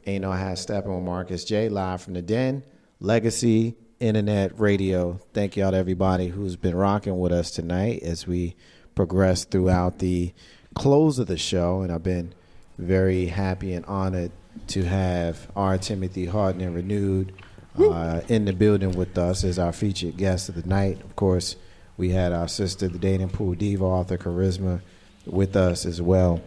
Ain't No Half Stepping with Marcus J. Live from the Den, Legacy Internet Radio. Thank y'all to everybody who's been rocking with us tonight as we progress throughout the close of the show. And I've been very happy and honored to have R. Timothy Harden and Renewed in the building with us as our featured guest of the night. Of course, we had our sister, the dating pool diva, author Charisma, with us as well.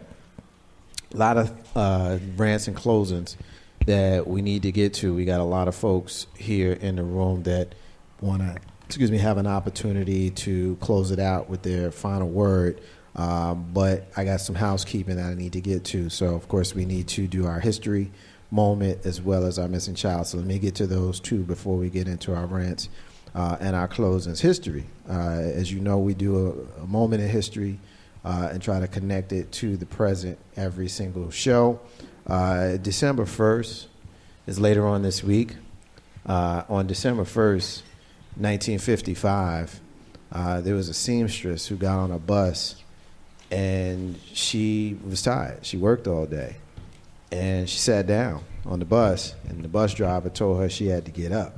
A lot of rants and closings that we need to get to. We got a lot of folks here in the room that want to, have an opportunity to close it out with their final word. But I got some housekeeping that I need to get to. So, of course, we need to do our history moment as well as our missing child. So let me get to those two before we get into our rants and our closings. History. As you know, we do a moment in history and try to connect it to the present every single show. December 1st is later on this week. On December 1st, 1955, there was a seamstress who got on a bus and she was tired. She worked all day. And she sat down on the bus, and the bus driver told her she had to get up.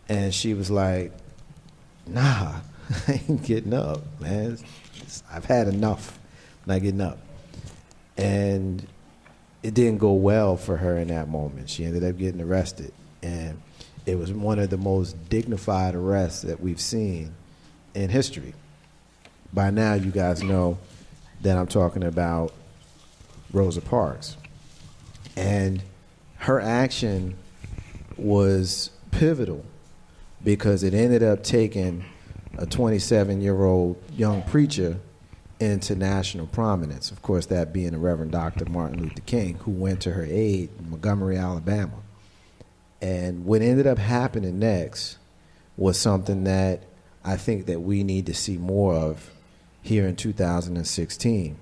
And she was like, nah, I ain't getting up, man. I've had enough. I'm not getting up. And it didn't go well for her in that moment. She ended up getting arrested. And it was one of the most dignified arrests that we've seen in history. By now, you guys know that I'm talking about Rosa Parks. And her action was pivotal because it ended up taking a 27-year-old young preacher into national prominence. Of course, that being the Reverend Dr. Martin Luther King, who went to her aid in Montgomery, Alabama. And what ended up happening next was something that I think that we need to see more of here in 2016.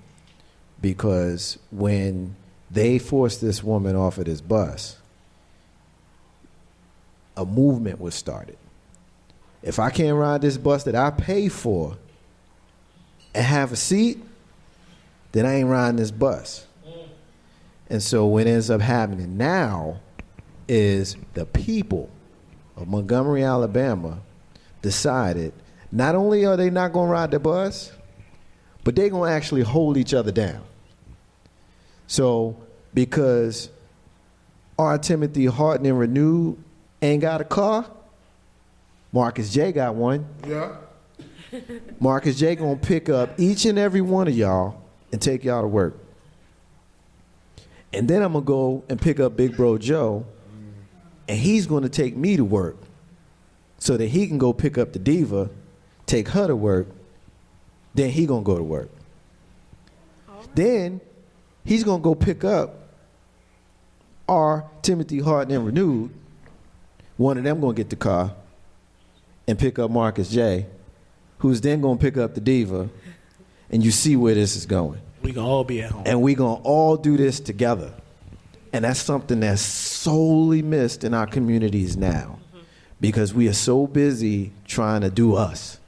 Because when they forced this woman off of this bus, a movement was started. If I can't ride this bus that I pay for and have a seat, then I ain't riding this bus. And so what ends up happening now is the people of Montgomery, Alabama decided not only are they not going to ride the bus, but they're going to actually hold each other down. So, because R. Timothy Harden and Renewed ain't got a car, Marcus J got one. Yeah. Marcus J gonna pick up each and every one of y'all and take y'all to work. And then I'm gonna go and pick up Big Bro Joe, and he's gonna take me to work so that he can go pick up the diva, take her to work, then he gonna go to work. Then he's going to go pick up R. Timothy Harden and Renewed. One of them going to get the car and pick up Marcus J, who's then going to pick up the diva, and you see where this is going. We can all be at home. And we going to all do this together. And that's something that's sorely missed in our communities now because we are so busy trying to do us.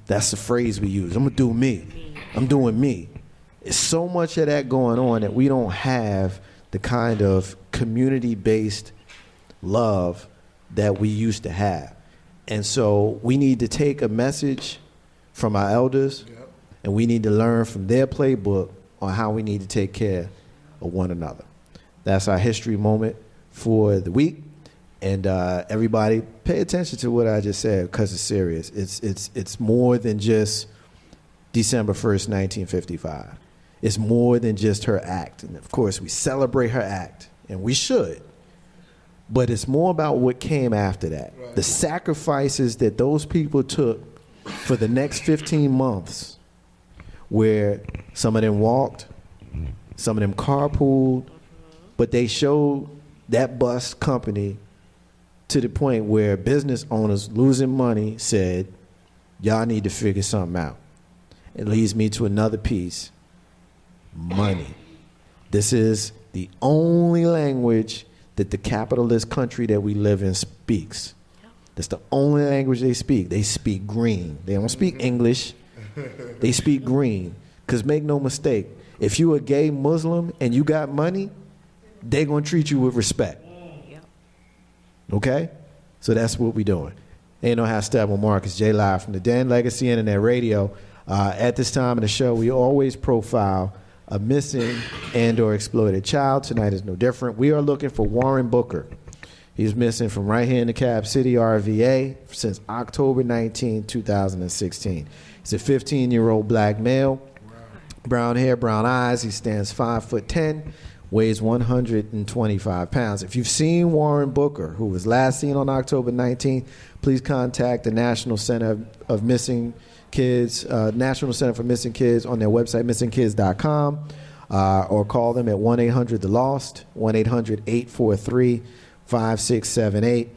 That's the phrase we use. I'm going to do me. I'm doing me. There's so much of that going on that we don't have the kind of community-based love that we used to have. And so we need to take a message from our elders, and we need to learn from their playbook on how we need to take care of one another. That's our history moment for the week. And everybody, pay attention to what I just said because it's serious. It's more than just December 1st, 1955. It's more than just her act. And of course, we celebrate her act, and we should. But it's more about what came after that. Right. The sacrifices that those people took for the next 15 months, where some of them walked, some of them carpooled, but they showed that bus company to the point where business owners losing money said, y'all need to figure something out. It leads me to another piece. Money. This is the only language that the capitalist country that we live in speaks. That's the only language they speak. They speak green. They don't speak English. They speak green. Because make no mistake, if you a gay Muslim and you got money, they're going to treat you with respect. Yep. Okay? So that's what we're doing. Ain't no half step with Marcus J. Live from the Den, Legacy Internet Radio. At this time of the show, we always profile a missing and or exploited child. Tonight is no different. We are looking for Warren Booker. He's missing from right here in the Cap City, RVA, since October 19, 2016. He's a 15-year-old black male, brown hair, brown eyes. He stands 5'10", weighs 125 pounds. If you've seen Warren Booker, who was last seen on October 19th, please contact the National Center of Missing Kids, National Center for Missing Kids on their website, missingkids.com, or call them at 1-800-THE-LOST, 1-800-843-5678,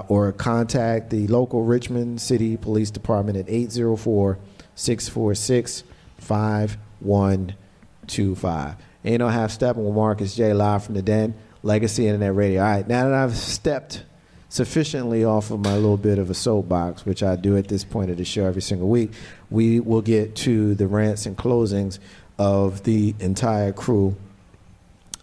or contact the local Richmond City Police Department at 804-646-5125. Ain't no half stepping with Marcus J. Live from the Den, Legacy Internet Radio. All right, now that I've stepped sufficiently off of my little bit of a soapbox, which I do at this point of the show every single week, we will get to the rants and closings of the entire crew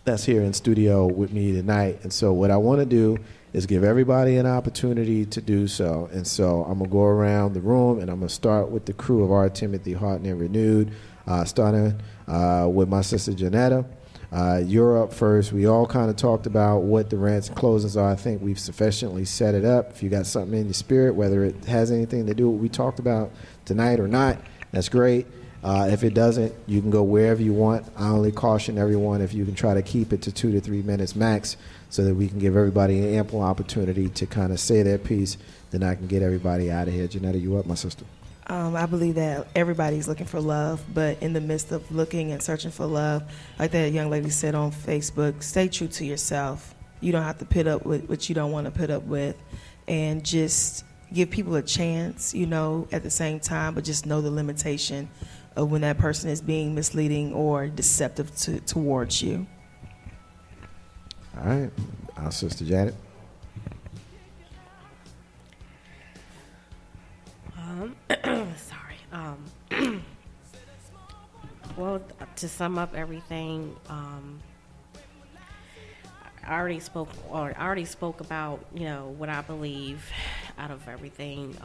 that's here in studio with me tonight. And so what I want to do is give everybody an opportunity to do so. And so I'm going to go around the room, and I'm going to start with the crew of R. Timothy Hartnett Renewed, starting with my sister Janetta. You're up first. We all kind of talked about what the rants and closings are. I think we've sufficiently set it up. If you got something in your spirit, whether it has anything to do with what we talked about tonight or not, that's great. If it doesn't, you can go wherever you want. I only caution everyone if you can try to keep it to 2 to 3 minutes max so that we can give everybody an ample opportunity to kind of say their piece. Then I can get everybody out of here. Janetta, you up, my sister? I believe that everybody's looking for love, but in the midst of looking and searching for love, like that young lady said on Facebook, stay true to yourself. You don't have to put up with what you don't want to put up with, and just give people a chance, at the same time, but just know the limitation of when that person is being misleading or deceptive towards you. All right. Our sister Janet. Sorry. Well, to sum up everything, I already spoke about, what I believe out of everything.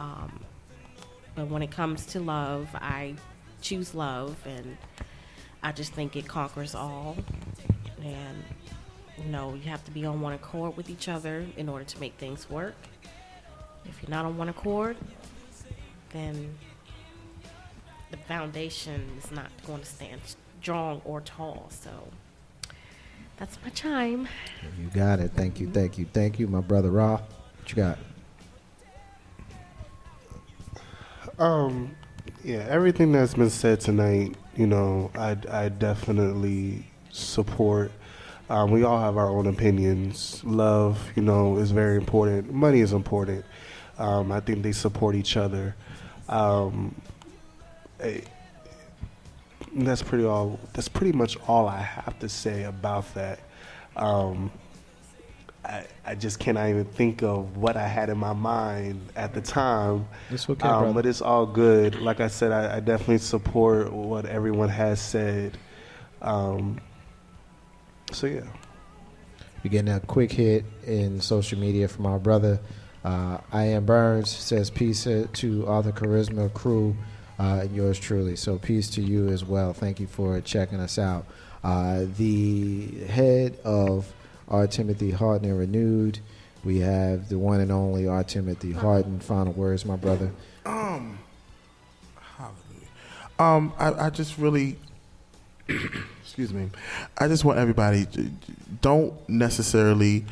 But when it comes to love, I choose love, and I just think it conquers all. And, you have to be on one accord with each other in order to make things work. If you're not on one accord, then the foundation is not going to stand strong or tall. So that's my chime. You got it. Thank you, thank you, thank you. My brother Ra, what you got? Yeah, everything that's been said tonight, I definitely support. We all have our own opinions. Love, is very important. Money is important. I think they support each other. That's pretty much all I have to say about that. I just cannot even think of what I had in my mind at the time. It's okay, brother. But it's all good. Like I said, I definitely support what everyone has said. So yeah. We're getting a quick hit in social media from our brother. I Am Burns says peace to all the Charisma crew and yours truly. So peace to you as well. Thank you for checking us out. The head of R. Timothy Hartnett Renewed. We have the one and only R. Timothy Harden. Final words, my brother. Hallelujah. I just really, excuse me. I just want everybody to don't necessarily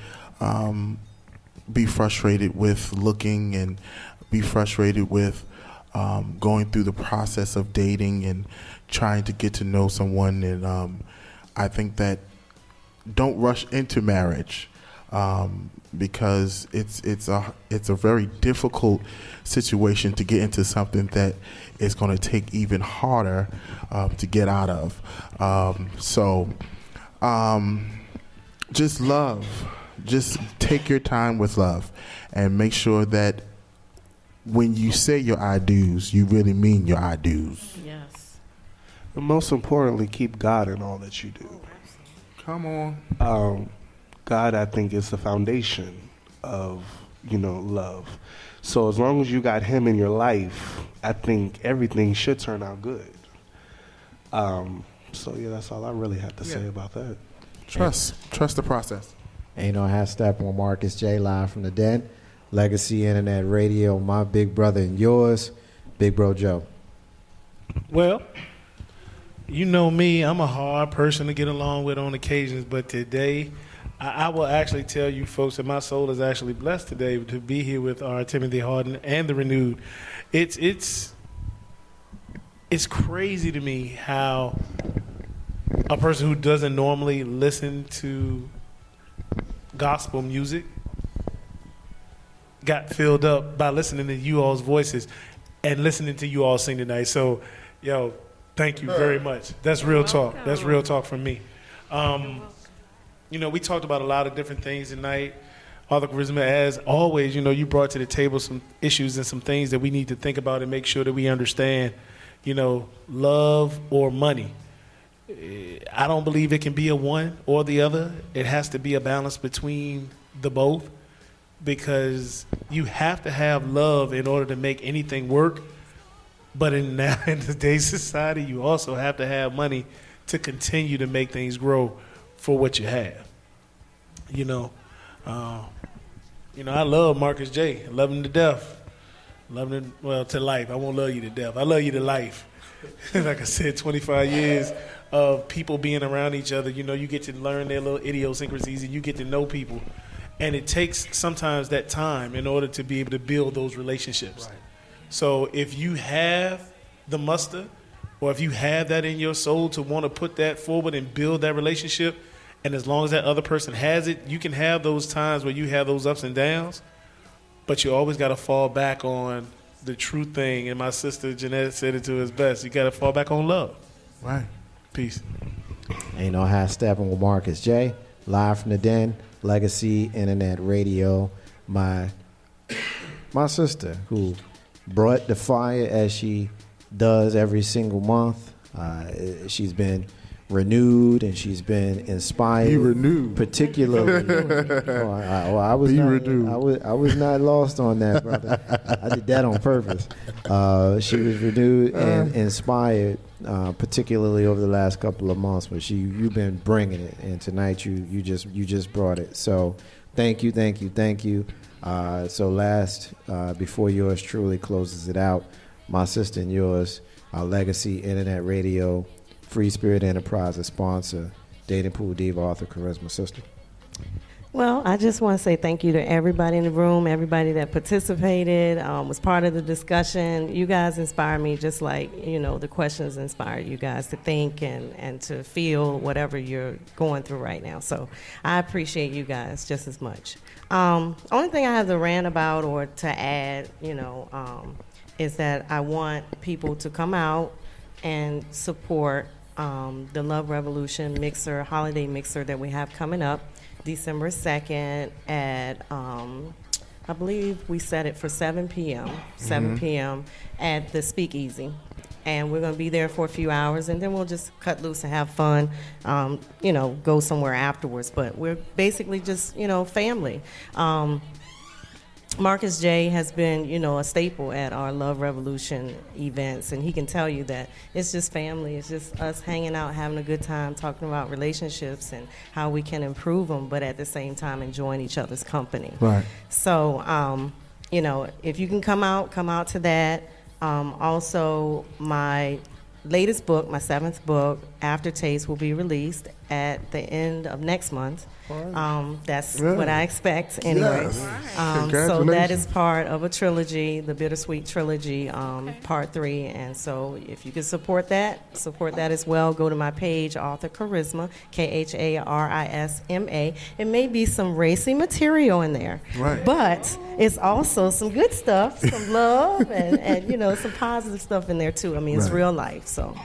be frustrated with looking and be frustrated with going through the process of dating and trying to get to know someone. And I think that don't rush into marriage because it's a very difficult situation to get into something that is going to take even harder to get out of. Just love. Just take your time with love and make sure that when you say your I do's, you really mean your I do's. Yes. And most importantly, keep God in all that you do. Come on. God, I think, is the foundation of, love. So as long as you got him in your life, I think everything should turn out good. So yeah, that's all I really have to say about that. Trust the process. Ain't no half stepping with Marcus J. Live from the den. Legacy Internet Radio, my big brother and yours, Big Bro Joe. Well, you know me, I'm a hard person to get along with on occasions, but today I will actually tell you folks that my soul is actually blessed today to be here with our Timothy Harden and the Renewed. It's crazy to me how a person who doesn't normally listen to gospel music got filled up by listening to you all's voices and listening to you all sing tonight. So, yo, thank you very much. That's real talk. That's real talk from me. We talked about a lot of different things tonight. Author Charisma, as always, you brought to the table some issues and some things that we need to think about and make sure that we understand, love or money. I don't believe it can be a one or the other. It has to be a balance between the both, because you have to have love in order to make anything work. But in today's society, you also have to have money to continue to make things grow for what you have. I love Marcus J. I love him to death. Love him, to life. I won't love you to death. I love you to life. Like I said, 25 years of people being around each other. You get to learn their little idiosyncrasies and you get to know people. And it takes sometimes that time in order to be able to build those relationships. Right. So if you have the muster, or if you have that in your soul to want to put that forward and build that relationship, and as long as that other person has it, you can have those times where you have those ups and downs, but you always got to fall back on the true thing. And my sister Jeanette said it to us best. You got to fall back on love. Right. Peace. Ain't no half stepping with Marcus J. Live from the den. Legacy Internet Radio. My sister, who brought the fire as she does every single month. She's been renewed and she's been inspired. Be renewed. Particularly. I was not lost on that, brother. I did that on purpose. She was renewed and inspired, particularly over the last couple of months. But you've been bringing it, and tonight you just brought it. So thank you. So last, before yours truly closes it out, my sister and yours, our Legacy Internet Radio, Free Spirit Enterprises sponsor, Dating Pool Diva, Author Charisma. Sister. Well, I just want to say thank you to everybody in the room, everybody that participated, was part of the discussion. You guys inspire me just like, the questions inspire you guys to think and to feel whatever you're going through right now. So I appreciate you guys just as much. Only thing I have to rant about or to add, is that I want people to come out and support the Love Revolution mixer, holiday mixer that we have coming up December 2nd at, I believe we set it for 7 p.m. At the Speakeasy. And we're going to be there for a few hours, and then we'll just cut loose and have fun, go somewhere afterwards. But we're basically just, family. Marcus J has been, a staple at our Love Revolution events, and he can tell you that it's just family. It's just us hanging out, having a good time, talking about relationships and how we can improve them, but at the same time enjoying each other's company. Right. So, if you can come out to that. Also, my latest book, my 7th book, Aftertaste, will be released at the end of next month. That's what I expect anyway. Yes. So that is part of a trilogy, the Bittersweet Trilogy, part 3. And so if you can support that as well. Go to my page, Author Charisma, Charisma. It may be some racy material in there, right, but it's also some good stuff, some love, and some positive stuff in there too. I mean, it's real life. So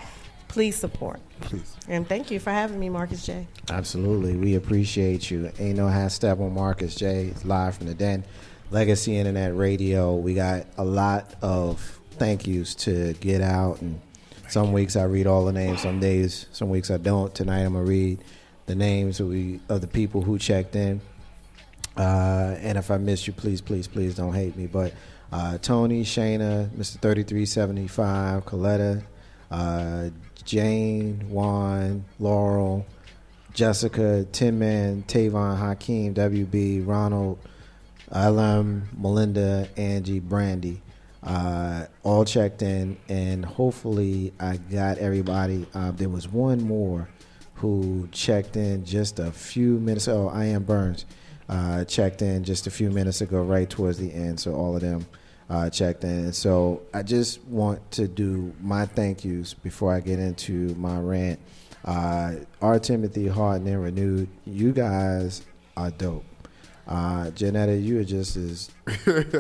please support. Please. And thank you for having me, Marcus J. Absolutely. We appreciate you. Ain't no half step on Marcus J. It's live from the den. Legacy Internet Radio. We got a lot of thank yous to get out. And some weeks I read all the names. Some weeks I don't. Tonight I'm going to read the names of the people who checked in. And if I missed you, please don't hate me. But Tony, Shayna, Mr. 3375, Coletta, Jane, Juan, Laurel, Jessica, Tin Man, Tavon, Hakeem, WB, Ronald, LM, Melinda, Angie, Brandy, all checked in, and hopefully I got everybody. There was one more who checked in just a few minutes. Oh, I Am Burns checked in just a few minutes ago, right towards the end. So all of them checked in. And so I just want to do my thank yous before I get into my rant. R. Timothy, Harden, and Renewed, you guys are dope. Janetta, you are just as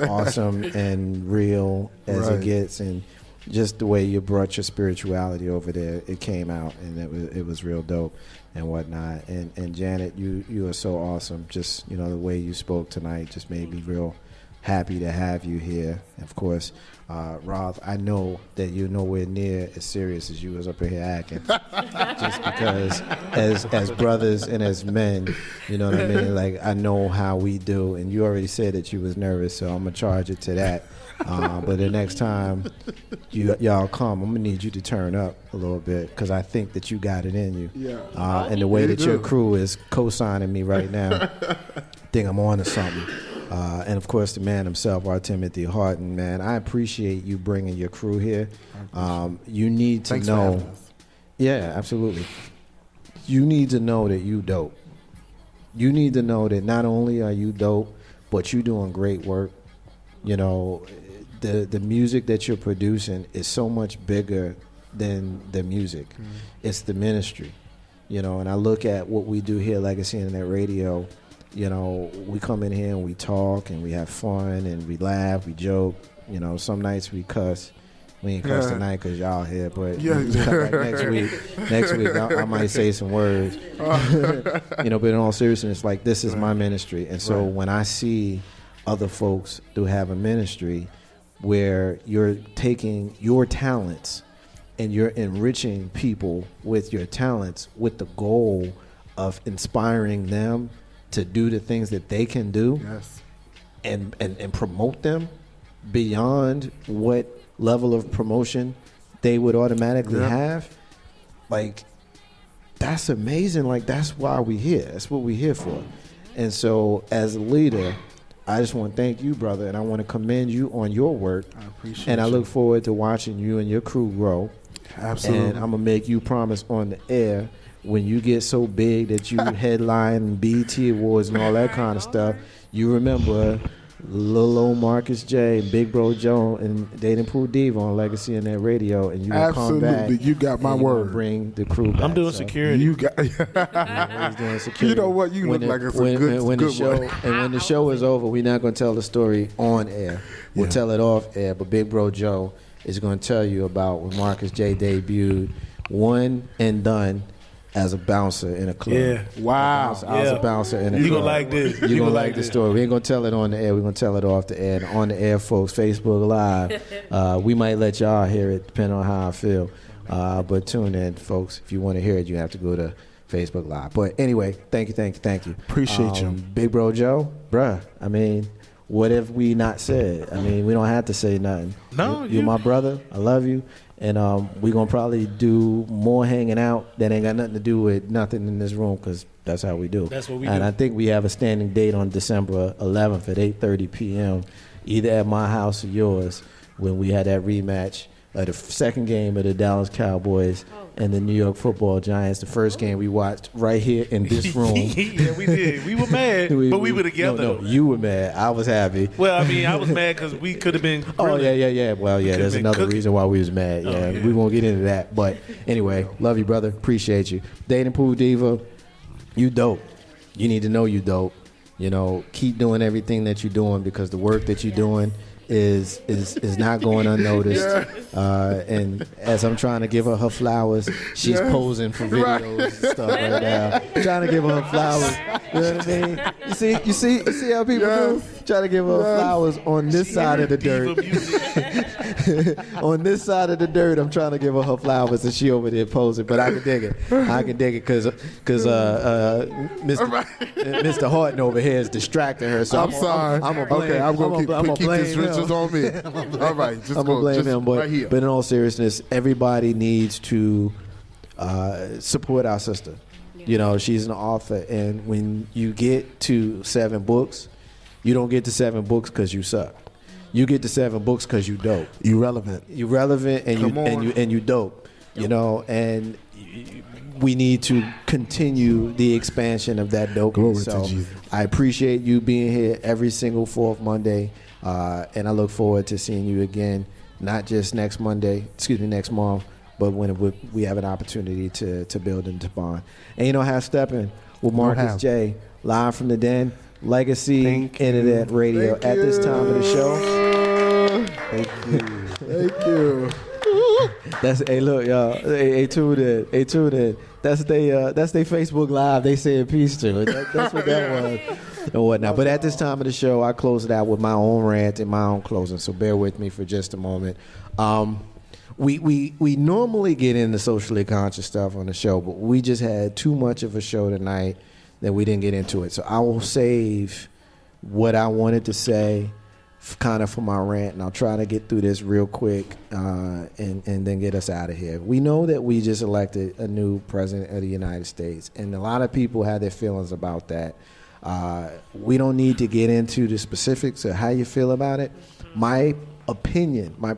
awesome and real as it gets, and just the way you brought your spirituality over there, it came out, and it was real dope and whatnot. And Janet, you are so awesome. Just, you know, the way you spoke tonight just made me real happy to have you here. Of course, Roth, I know that you're nowhere near as serious as you was up in here acting. Just because as brothers and as men, you know what I mean? Like, I know how we do, and you already said that you was nervous, so I'm going to charge it to that. But the next time y'all come, I'm going to need you to turn up a little bit, because I think that you got it in you. Yeah. And the way that your crew is co-signing me right now, I think I'm on to something. And, of course, the man himself, R. Timothy Harden, man, I appreciate you bringing your crew here. You need to Thanks for know. having us. Yeah, absolutely. You need to know that you dope. You need to know that not only are you dope, but you doing great work. You know, the music that you're producing is so much bigger than the music. It's the ministry. You know, and I look at what we do here, Legacy Internet Radio. You know, we come in here and we talk and we have fun and we laugh, we joke. You know, some nights we cuss. We ain't cuss tonight because y'all here, but like next week I might say some words. You know, but in all seriousness, like, this is my ministry. And so when I see other folks who have a ministry where you're taking your talents and you're enriching people with your talents with the goal of inspiring them to do the things that they can do, and promote them beyond what level of promotion they would automatically have, like, that's amazing. Like, that's why we're here. That's what we're here for. And so as a leader, I just want to thank you, brother, and I want to commend you on your work. I appreciate and I you. look forward to watching you and your crew grow. Absolutely. And I'm going to make you promise on the air, when you get so big that you headline BET Awards and all that kind of stuff, you remember Lil old Marcus J, Big Bro Joe, and Dating Pool Diva on Legacy Internet Radio, and you gonna come back. Absolutely, you got my word. Bring the crew back. I'm doing So, security. You got. he's doing security. You know what? You look like it's a good the show, one. and when the show is over, we're not gonna tell the story on air. We'll tell it off air. But Big Bro Joe is gonna tell you about when Marcus J debuted, one and done, as a bouncer in a club. Yeah. Wow. I was a bouncer in a club. You gonna like this. You're going to like the story. We ain't going to tell it on the air. We're going to tell it off the air. And on the air, folks, Facebook Live, we might let y'all hear it, depending on how I feel. But tune in, folks. If you want to hear it, you have to go to Facebook Live. But anyway, thank you. Appreciate you. Big Bro Joe, bruh, I mean, what have we not said? I mean, we don't have to say nothing. No, You're my brother. I love you. And we're going to probably do more hanging out that ain't got nothing to do with nothing in this room, because that's how we do. That's what we and do. I think we have a standing date on December 11th at 8:30 p.m., either at my house or yours, when we had that rematch of the second game of the Dallas Cowboys and the New York Football Giants. The first game we watched right here in this room. Yeah, we did. We were mad, but we were together. No, you were mad. I was happy. Well, I mean, I was mad because we could have been Oh, grilling. yeah. Well, yeah, there's been another cooking. reason why we was mad. Yeah, we won't get into that. But anyway, love you, brother. Appreciate you. Dating Pool Diva, you dope. You need to know you dope. You know, keep doing everything that you're doing, because the work that you're doing is not going unnoticed. And as I'm trying to give her flowers, she's posing for videos and stuff right now. Trying to give her flowers. You know what I mean? You see how people do? trying to give her flowers on this side of the dirt. On this side of the dirt, I'm trying to give her flowers, and she over there posing. But I can dig it. I can dig it because Mr. Horton over here is distracting her. So I'm sorry. I'm gonna blame. Okay, I'm gonna keep blame this him. riches on me. All right, just I'm gonna blame him. But right here. but in all seriousness, everybody needs to support our sister. You know, she's an author, and when you get to 7 books, you don't get to 7 books because you suck. You get to 7 books because you dope. You relevant. You're relevant, and you dope. You know, and we need to continue the expansion of that dope. Glory so to Jesus. I appreciate you being here every single 4th Monday, and I look forward to seeing you again, not just next next month, but when we have an opportunity to build and to bond. And you know, half stepping with Marcus J, live from the Den, Legacy Internet Radio at this time of the show. Thank you. Thank you. Hey, look, y'all. Hey, tuned in. That's they Facebook Live. They said peace to it. That's what that was and whatnot. But at this time of the show, I close it out with my own rant and my own closing. So bear with me for just a moment. We normally get into socially conscious stuff on the show, but we just had too much of a show tonight that we didn't get into it. So I will save what I wanted to say kind of for my rant, and I'll try to get through this real quick and then get us out of here. We know that we just elected a new president of the United States, and a lot of people have their feelings about that. We don't need to get into the specifics of how you feel about it. My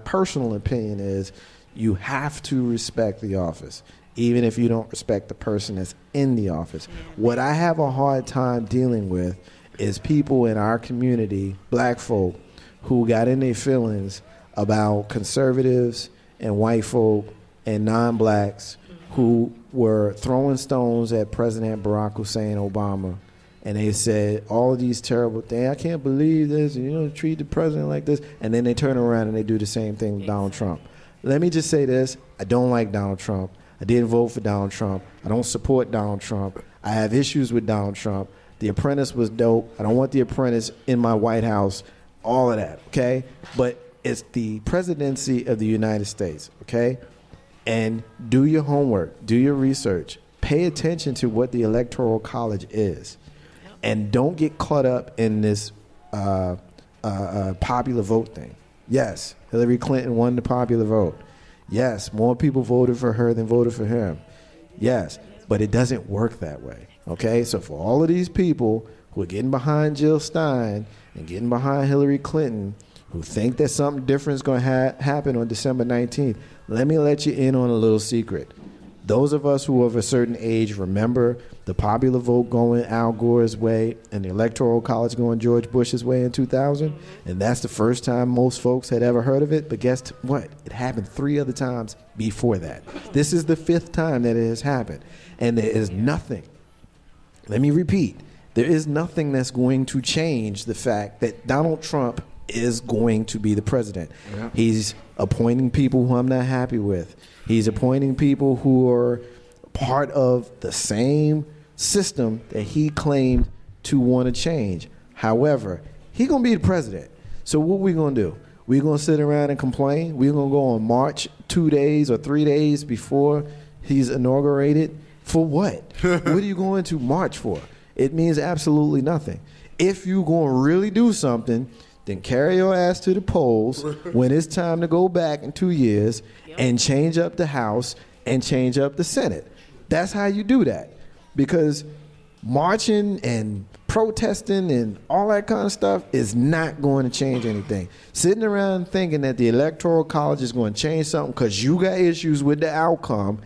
personal opinion is you have to respect the office, even if you don't respect the person that's in the office. What I have a hard time dealing with is people in our community, black folk, who got in their feelings about conservatives and white folk and non-blacks who were throwing stones at President Barack Hussein Obama. And they said all of these terrible things. I can't believe this. You know, treat the president like this. And then they turn around and they do the same thing with Donald Trump. Let me just say this. I don't like Donald Trump. I didn't vote for Donald Trump. I don't support Donald Trump. I have issues with Donald Trump. The Apprentice was dope. I don't want The Apprentice in my White House. All of that, okay? But it's the presidency of the United States, okay? And do your homework. Do your research. Pay attention to what the Electoral College is. And don't get caught up in this popular vote thing. Yes, Hillary Clinton won the popular vote. Yes, more people voted for her than voted for him. Yes, but it doesn't work that way, okay? So for all of these people who are getting behind Jill Stein and getting behind Hillary Clinton, who think that something different is going to happen on December 19th, let me let you in on a little secret. Those of us who are of a certain age remember the popular vote going Al Gore's way and the Electoral College going George Bush's way in 2000. And that's the first time most folks had ever heard of it. But guess what? It happened 3 other times before that. This is the 5th time that it has happened. And there is nothing, let me repeat, there is nothing that's going to change the fact that Donald Trump is going to be the president. Yeah. He's appointing people who I'm not happy with. He's appointing people who are part of the same system that he claimed to want to change. However, he's going to be the president. So what we going to do? We're going to sit around and complain? We're going to go on march 2 days or 3 days before he's inaugurated? For what? What are you going to march for? It means absolutely nothing. If you're going to really do something, then carry your ass to the polls when it's time to go back in 2 years and change up the House and change up the Senate. That's how you do that. Because marching and protesting and all that kind of stuff is not going to change anything. Sitting around thinking that the Electoral College is going to change something because you got issues with the outcome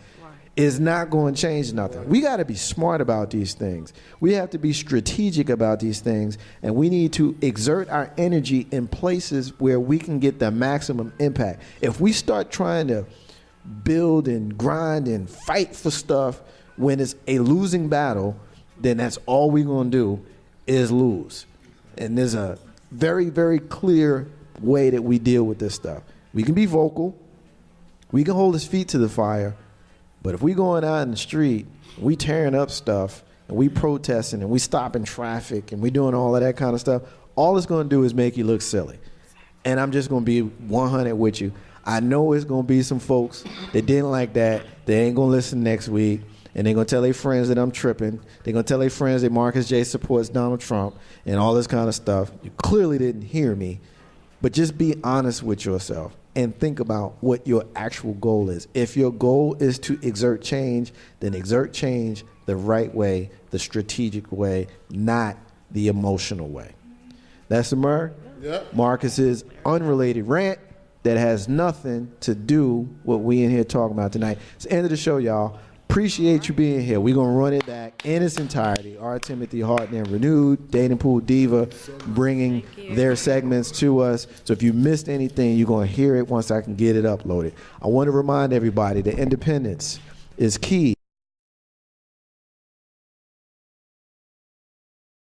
is not going to change nothing. We got to be smart about these things. We have to be strategic about these things, and we need to exert our energy in places where we can get the maximum impact. If we start trying to build and grind and fight for stuff when it's a losing battle, then that's all we're going to do is lose. And there's a very, very clear way that we deal with this stuff. We can be vocal. We can hold his feet to the fire. But if we going out in the street, we tearing up stuff, and we protesting and we stopping traffic and we doing all of that kind of stuff, all it's going to do is make you look silly. And I'm just going to be 100 with you. I know it's going to be some folks that didn't like that. They ain't going to listen next week. And they're going to tell their friends that I'm tripping. They're going to tell their friends that Marcus J supports Donald Trump and all this kind of stuff. You clearly didn't hear me. But just be honest with yourself and think about what your actual goal is. If your goal is to exert change, then exert change the right way, the strategic way, not the emotional way. That's the Marcus's unrelated rant that has nothing to do with what we in here talking about tonight. It's the end of the show, y'all. Appreciate you being here. We're going to run it back in its entirety. R. Timothy Harden and Renewed, Dating Pool Diva, bringing their segments to us. So if you missed anything, you're going to hear it once I can get it uploaded. I want to remind everybody that independence is key.